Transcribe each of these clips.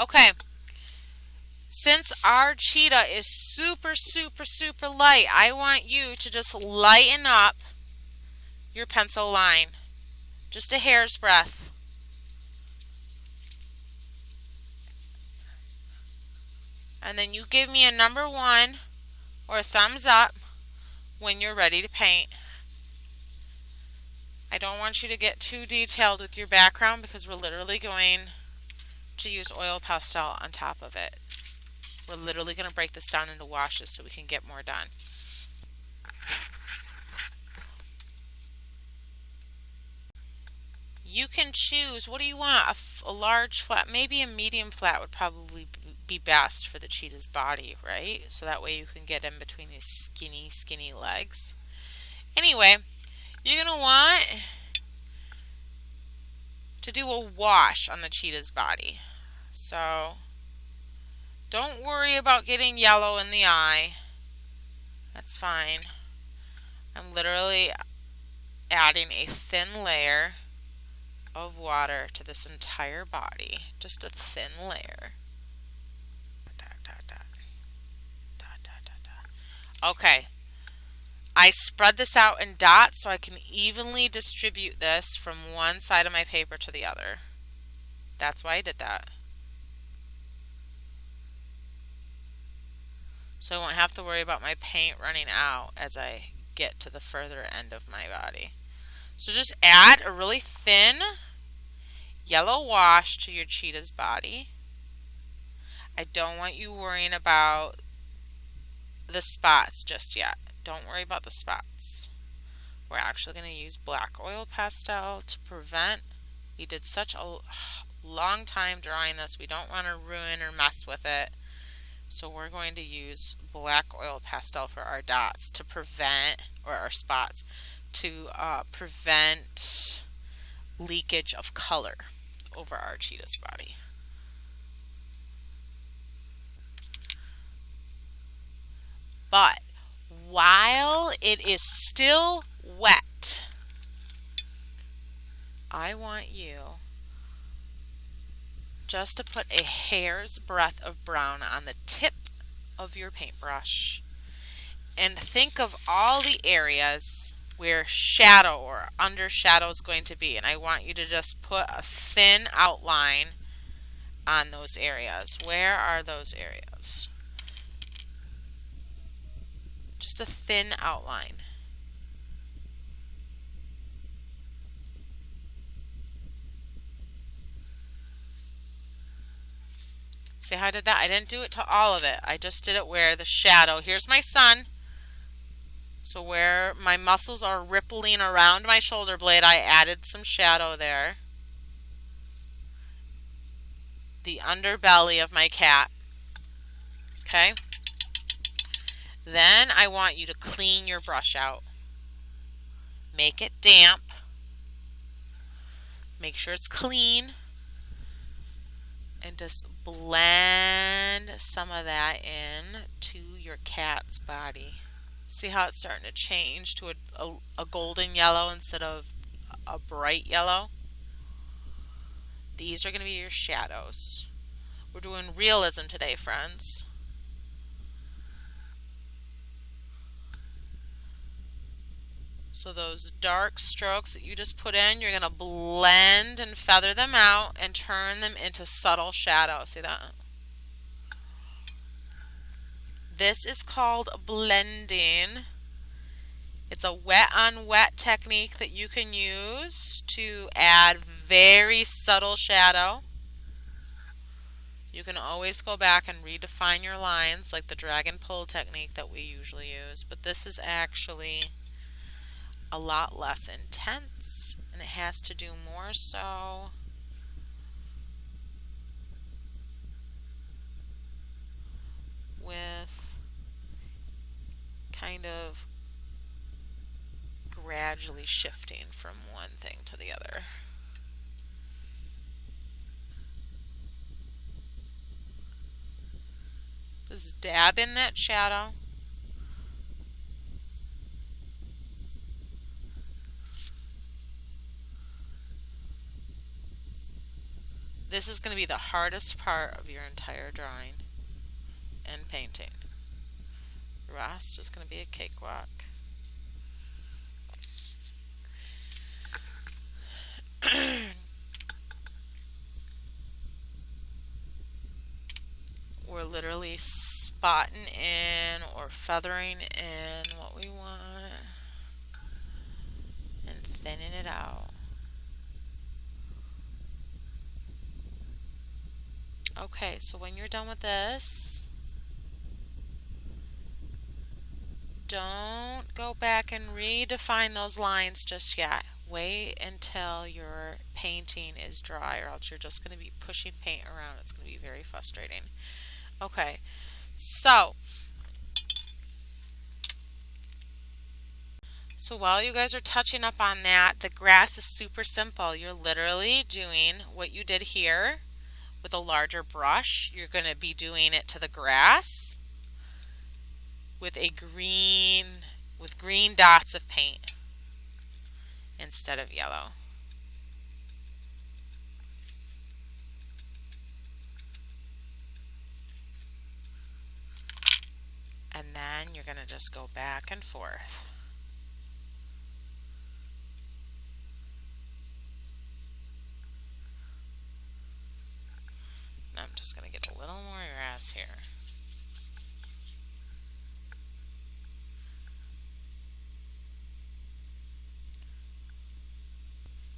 Okay, since our cheetah is super, super, super light, I want you to just lighten up your pencil line. Just a hair's breadth. And then you give me a number 1 or a thumbs up when you're ready to paint. I don't want you to get too detailed with your background because we're literally going to use oil pastel on top of it. We're literally going to break this down into washes so we can get more done. You can choose, what do you want? A large flat, maybe a medium flat would probably be best for the cheetah's body, right? So that way you can get in between these skinny, skinny legs. Anyway, you're going to want to do a wash on the cheetah's body. So don't worry about getting yellow in the eye. That's fine. I'm literally adding a thin layer of water to this entire body. Just a thin layer. Okay. I spread this out in dots so I can evenly distribute this from one side of my paper to the other. That's why I did that. So I won't have to worry about my paint running out as I get to the further end of my body. So just add a really thin yellow wash to your cheetah's body. I don't want you worrying about the spots just yet. Don't worry about the spots. We're actually going to use black oil pastel to prevent. We did such a long time drawing this. We don't want to ruin or mess with it. So we're going to use black oil pastel for our dots to prevent, or our spots, to prevent leakage of color over our cheetah's body. But while it is still wet, I want you just to put a hair's breadth of brown on the tip of your paintbrush and think of all the areas where shadow or undershadow is going to be, and I want you to just put a thin outline on those areas. Where are those areas? Just a thin outline. See how I did that? I didn't do it to all of it. I just did it where the shadow, here's my sun. So where my muscles are rippling around my shoulder blade, I added some shadow there. The underbelly of my cat. Okay? Then I want you to clean your brush out. Make it damp. Make sure it's clean. And just blend some of that in to your cat's body. See how it's starting to change to a golden yellow instead of a bright yellow? These are going to be your shadows. We're doing realism today, friends. So those dark strokes that you just put in, you're going to blend and feather them out and turn them into subtle shadow. See that? This is called blending. It's a wet on wet technique that you can use to add very subtle shadow. You can always go back and redefine your lines like the drag and pull technique that we usually use, but this is actually a lot less intense, and it has to do more so with kind of gradually shifting from one thing to the other. Just dab in that shadow. This is going to be the hardest part of your entire drawing and painting. The rest is going to be a cakewalk. We're literally spotting in or feathering in what we want and thinning it out. Okay, so when you're done with this, don't go back and redefine those lines just yet. Wait until your painting is dry, or else you're just going to be pushing paint around. It's going to be very frustrating. Okay, so while you guys are touching up on that, the grass is super simple. You're literally doing what you did here with a larger brush. You're going to be doing it to the grass with green dots of paint instead of yellow. And then you're going to just go back and forth. I'm just going to get a little more grass here.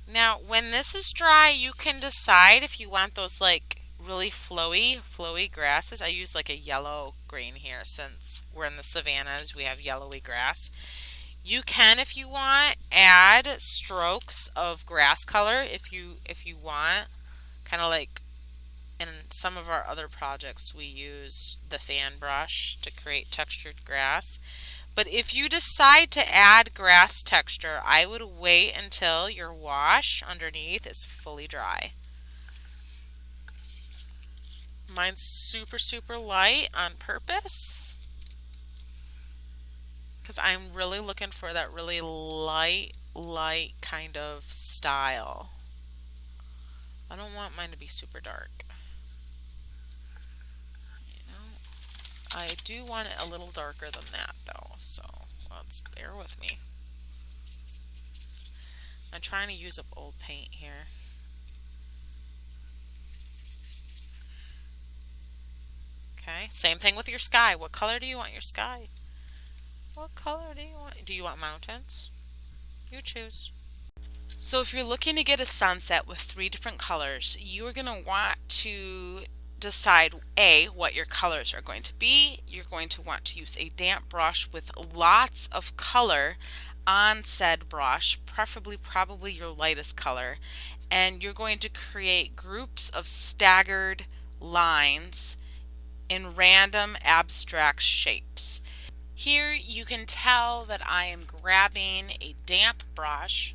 Now, when this is dry, you can decide if you want those like really flowy grasses. I use like a yellow green here since we're in the savannas. We have yellowy grass. You can, if you want, add strokes of grass color if you want, kind of like in some of our other projects we use the fan brush to create textured grass. But if you decide to add grass texture, I would wait until your wash underneath is fully dry. Mine's super light on purpose because I'm really looking for that really light kind of style. I don't want mine to be super dark. I do want it a little darker than that though, so let's bear with me. I'm trying to use up old paint here. Okay, same thing with your sky. What color do you want your sky? What color do you want? Do you want mountains? You choose. So if you're looking to get a sunset with 3 different colors, you are going to want to decide what your colors are going to be. You're going to want to use a damp brush with lots of color on said brush, probably your lightest color, and you're going to create groups of staggered lines in random abstract shapes. Here you can tell that I am grabbing a damp brush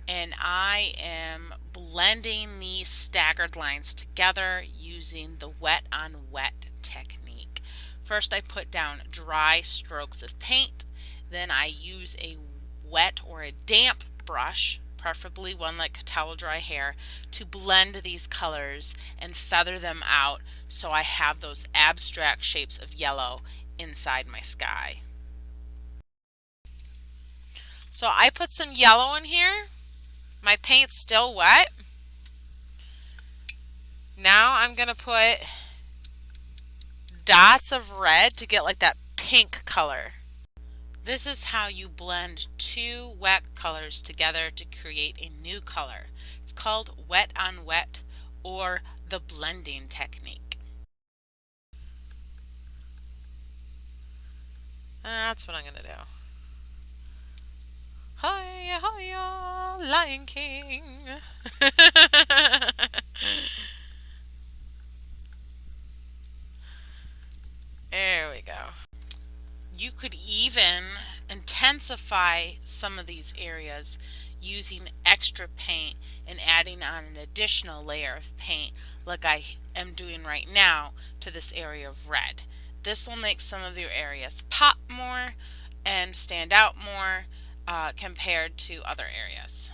and I am blending these staggered lines together using the wet on wet technique. First I put down dry strokes of paint, then I use a wet or a damp brush, preferably one like towel dry hair, to blend these colors and feather them out so I have those abstract shapes of yellow inside my sky. So I put some yellow in here. My paint's still wet. Now I'm going to put dots of red to get like that pink color. This is how you blend 2 wet colors together to create a new color. It's called wet on wet or the blending technique. That's what I'm going to do. Hiya, hiya, Lion King. There we go. You could even intensify some of these areas using extra paint and adding on an additional layer of paint like I am doing right now to this area of red. This will make some of your areas pop more and stand out more compared to other areas.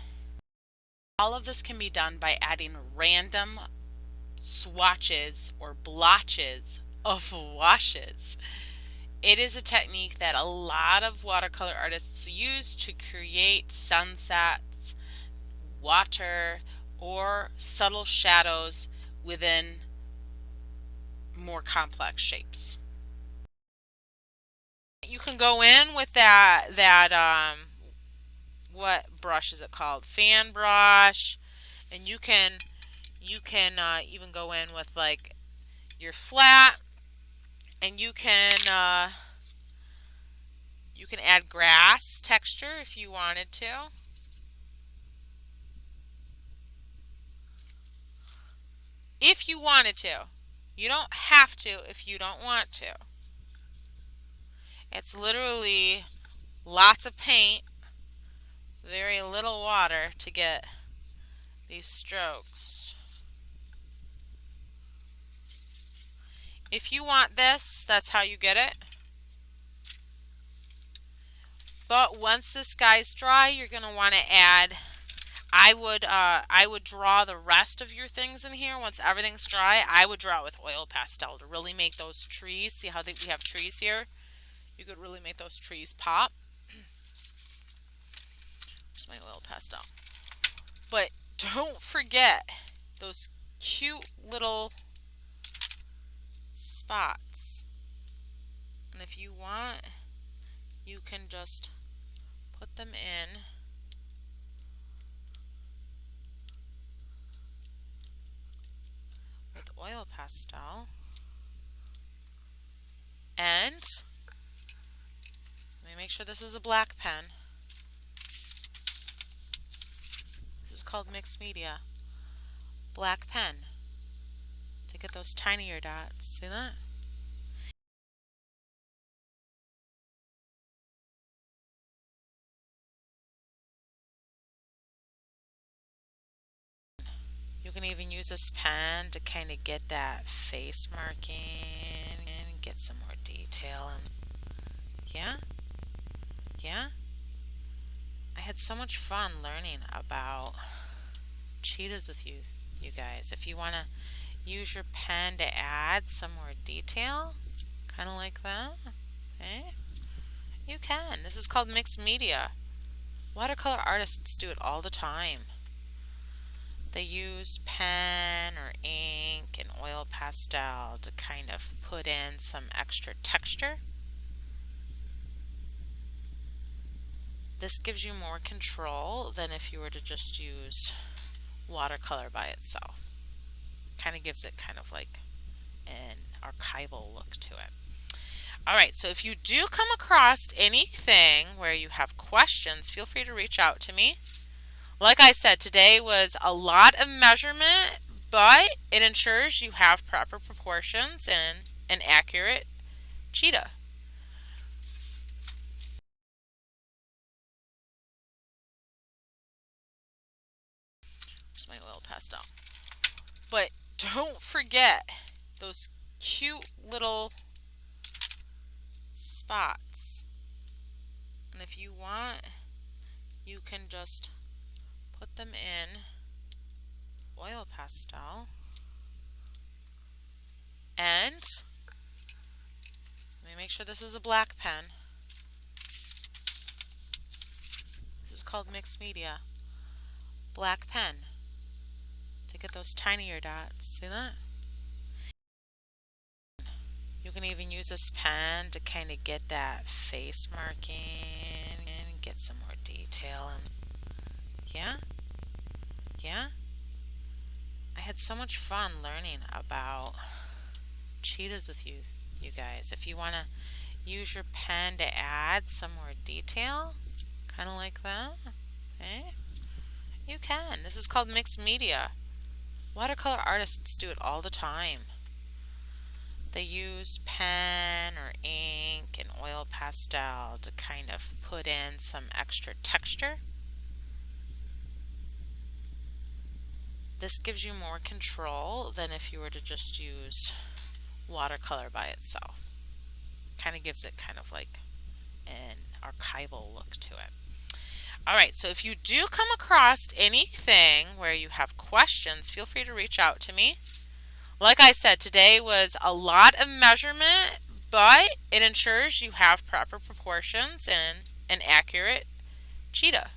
All of this can be done by adding random swatches or blotches of washes. It is a technique that a lot of watercolor artists use to create sunsets, water, or subtle shadows within more complex shapes. You can go in with what brush is it called? Fan brush, and you can even go in with like your flat, and you can add grass texture if you wanted to. If you wanted to. You don't have to if you don't want to. It's literally lots of paint, very little water to get these strokes. If you want this, that's how you get it. But once this guy's dry, you're going to want to add, I would draw the rest of your things in here. Once everything's dry, I would draw it with oil pastel to really make those trees. See how we have trees here? You could really make those trees pop. Where's my oil pastel? But don't forget those cute little spots. And if you want, you can just put them in with oil pastel. And let me make sure this is a black pen. This is called mixed media. Black pen to get those tinier dots. See that? You can even use this pen to kind of get that face marking and get some more detail. And yeah, I had so much fun learning about cheetahs with you guys. If you want to use your pen to add some more detail, kind of like that, okay, you can. This is called mixed media. Watercolor artists do it all the time. They use pen or ink and oil pastel to kind of put in some extra texture. This gives you more control than if you were to just use watercolor by itself. Kind of gives it kind of like an archival look to it. Alright, so if you do come across anything where you have questions, feel free to reach out to me. Like I said, today was a lot of measurement, but it ensures you have proper proportions and an accurate cheetah. Where's my oil pastel? But don't forget those cute little spots. And if you want, you can just put them in oil pastel. And let me make sure this is a black pen. This is called mixed media. Black pen to get those tinier dots. See that? You can even use this pen to kind of get that face marking and get some more detail. And yeah, I had so much fun learning about cheetahs with you guys. If you want to use your pen to add some more detail, kind of like that, okay, you can. This is called mixed media. Watercolor artists do it all the time. They use pen or ink and oil pastel to kind of put in some extra texture. This gives you more control than if you were to just use watercolor by itself. Kind of gives it kind of like an archival look to it. Alright, so if you do come across anything where you have questions, feel free to reach out to me. Like I said, today was a lot of measurement, but it ensures you have proper proportions and an accurate cheetah.